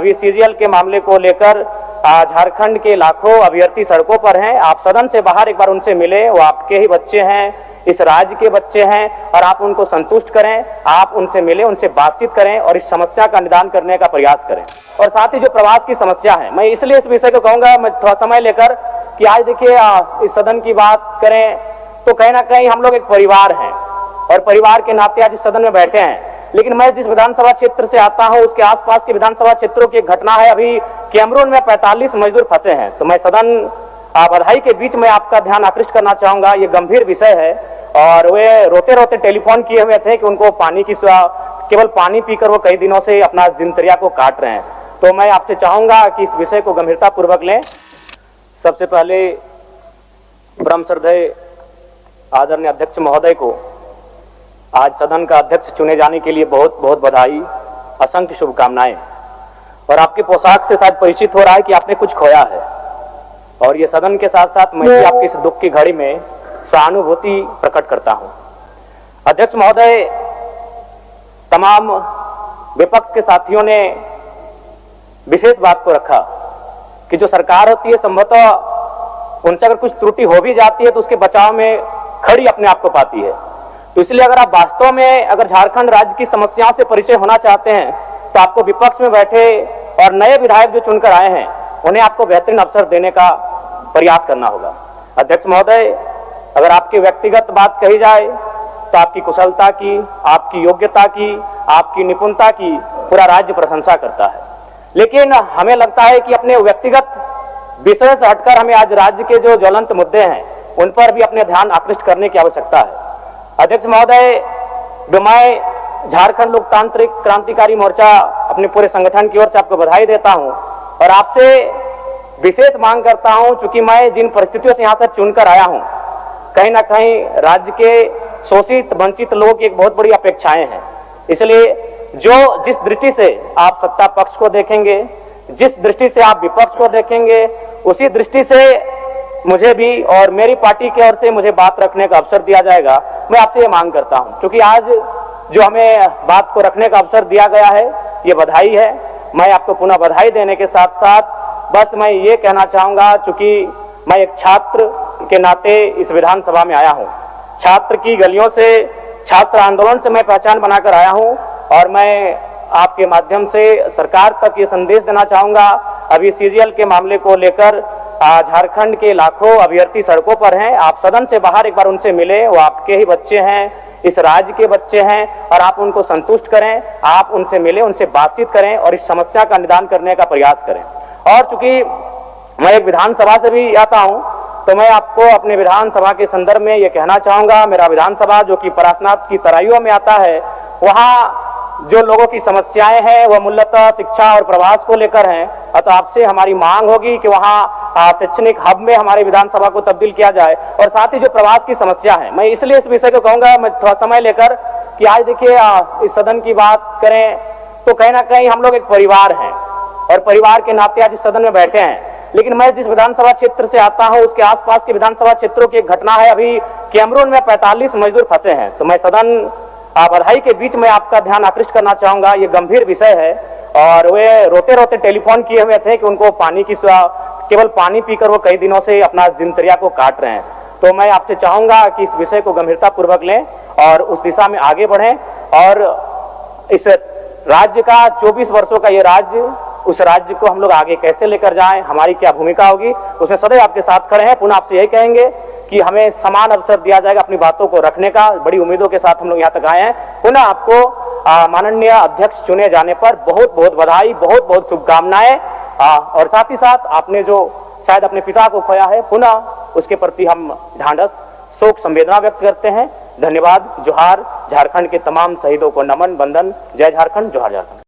अभी सीरियल के मामले को लेकर झारखंड के लाखों अभ्यर्थी सड़कों पर हैं। आप सदन से बाहर एक बार उनसे मिले, वो आपके ही बच्चे हैं, इस राज्य के बच्चे हैं, और आप उनको संतुष्ट करें। आप उनसे मिले, उनसे बातचीत करें और इस समस्या का निदान करने का प्रयास करें। और साथ ही जो प्रवास की समस्या है, मैं इसलिए इस विषय को कहूंगा, मैं थोड़ा समय लेकर कि आज देखिए इस सदन की बात करें तो कहीं ना कहीं हम लोग एक परिवार हैं और परिवार के नाते आज इस सदन में बैठे हैं। लेकिन मैं जिस विधानसभा क्षेत्र से आता हूं उसके आसपास के विधानसभा क्षेत्रों की एक घटना है। अभी कैमरून में 45 मजदूर फंसे हैं, तो मैं सदन बधाई के बीच में आपका ध्यान आकृष्ट करना चाहूंगा। ये गंभीर विषय है और वे रोते रोते टेलीफोन किए हुए थे कि उनको पानी की केवल पानी पीकर वो कई दिनों से अपना दिनचर्या को काट रहे हैं। तो मैं आपसे चाहूंगा कि इस विषय को गंभीरता पूर्वक लें। सबसे पहले परम श्रद्धेय आदरणीय अध्यक्ष महोदय को आज सदन का अध्यक्ष चुने जाने के लिए बहुत बहुत बधाई, असंख्य शुभकामनाएं। और आपके पोशाक से शायद परिचित हो रहा है कि आपने कुछ खोया है, और ये सदन के साथ साथ मैं भी आपकी इस दुख की घड़ी में सहानुभूति प्रकट करता हूं। अध्यक्ष महोदय, तमाम विपक्ष के साथियों ने विशेष बात को रखा कि जो सरकार होती है संभवतः उनसे अगर कुछ त्रुटि हो भी जाती है तो उसके बचाव में खड़ी अपने आप को पाती है। तो इसलिए अगर आप वास्तव में अगर झारखंड राज्य की समस्याओं से परिचय होना चाहते हैं तो आपको विपक्ष में बैठे और नए विधायक जो चुनकर आए हैं उन्हें आपको बेहतरीन अवसर देने का प्रयास करना होगा। अध्यक्ष महोदय, अगर आपकी व्यक्तिगत बात कही जाए तो आपकी कुशलता की, आपकी योग्यता की, आपकी निपुणता की पूरा राज्य प्रशंसा करता है। लेकिन हमें लगता है कि अपने व्यक्तिगत विषय से हटकर हमें आज राज्य के जो ज्वलंत मुद्दे हैं उन पर भी अपने ध्यान आकृष्ट करने की आवश्यकता है। अध्यक्ष महोदय, मैं झारखंड लोकतांत्रिक क्रांतिकारी मोर्चा अपने पूरे संगठन की ओर से आपको बधाई देता हूं और आपसे विशेष मांग करता हूं, चूंकि मैं जिन परिस्थितियों से यहां से चुनकर आया हूं, कहीं ना कहीं राज्य के शोषित वंचित लोगों की एक बहुत बड़ी अपेक्षाएं हैं। इसलिए जिस दृष्टि से आप सत्ता पक्ष को देखेंगे, जिस दृष्टि से आप विपक्ष को देखेंगे, उसी दृष्टि से मुझे भी और मेरी पार्टी की ओर से मुझे बात रखने का अवसर दिया जाएगा। मैं आपसे ये मांग करता हूं, क्योंकि आज जो हमें बात को रखने का अवसर दिया गया है ये बधाई है। मैं आपको पुनः बधाई देने के साथ साथ बस मैं ये कहना चाहूंगा, चूंकि मैं एक छात्र के नाते इस विधानसभा में आया हूं, छात्र की गलियों से, छात्र आंदोलन से मैं पहचान बनाकर आया हूं, और मैं आपके माध्यम से सरकार तक ये संदेश देना चाहूंगा। अभी सीरियल के मामले को लेकर झारखंड के लाखों अभ्यर्थी सड़कों पर हैं। आप सदन से बाहर एक बार उनसे मिले, वो आपके ही बच्चे हैं, इस राज्य के बच्चे हैं, और आप उनको संतुष्ट करें। आप उनसे मिले, उनसे बातचीत करें और इस समस्या का निदान करने का प्रयास करें। और चूंकि मैं एक विधानसभा से भी आता हूं तो मैं आपको अपने विधानसभा के संदर्भ में ये कहना चाहूंगा, मेरा विधानसभा जो कि परासनाथ की तराइयों में आता है, वहां जो लोगों की समस्याएं हैं वह मूलतः शिक्षा और प्रवास को लेकर हैं। अतः आपसे हमारी मांग होगी कि वहां शैक्षणिक हब में हमारी विधानसभा को तब्दील किया जाए। और साथ ही जो प्रवास की समस्या है, मैं इसलिए इस विषय को कहूंगा, मैं थोड़ा समय लेकर कि आज देखिए इस सदन की बात करें तो कहीं ना कहीं हम लोग एक परिवार हैं और परिवार के नाते आज इस सदन में बैठे हैं। लेकिन मैं जिस विधानसभा क्षेत्र से आता हूं उसके आसपास के विधानसभा क्षेत्रों की एक घटना है। अभी कैमरून में 45 मजदूर फंसे हैं, तो मैं सदन बधाई के बीच में आपका ध्यान आकृष्ट करना चाहूंगा। ये गंभीर विषय है और वे रोते रोते टेलीफोन किए हुए थे कि उनको पानी की केवल पानी पीकर वो कई दिनों से अपना दिनचर्या को काट रहे हैं। तो मैं आपसे चाहूंगा कि इस विषय को गंभीरता पूर्वक लें और उस दिशा में आगे बढ़ें। और इस राज्य का 24 वर्षों का ये राज्य, उस राज्य को हम लोग आगे कैसे लेकर जाएं, हमारी क्या भूमिका होगी, उसमें सदैव आपके साथ खड़े हैं। पुनः आपसे यही कहेंगे कि हमें समान अवसर दिया जाएगा अपनी बातों को रखने का। बड़ी उम्मीदों के साथ हम लोग यहाँ तक आए हैं। पुनः आपको माननीय अध्यक्ष चुने जाने पर बहुत बहुत बधाई, बहुत बहुत शुभकामनाएं। और साथ ही साथ आपने जो शायद अपने पिता को खोया है, पुनः उसके प्रति हम ढांढस, शोक संवेदना व्यक्त करते हैं। धन्यवाद। जोहार। झारखंड के तमाम शहीदों को नमन, वंदन। जय झारखंड, जोहार झारखंड।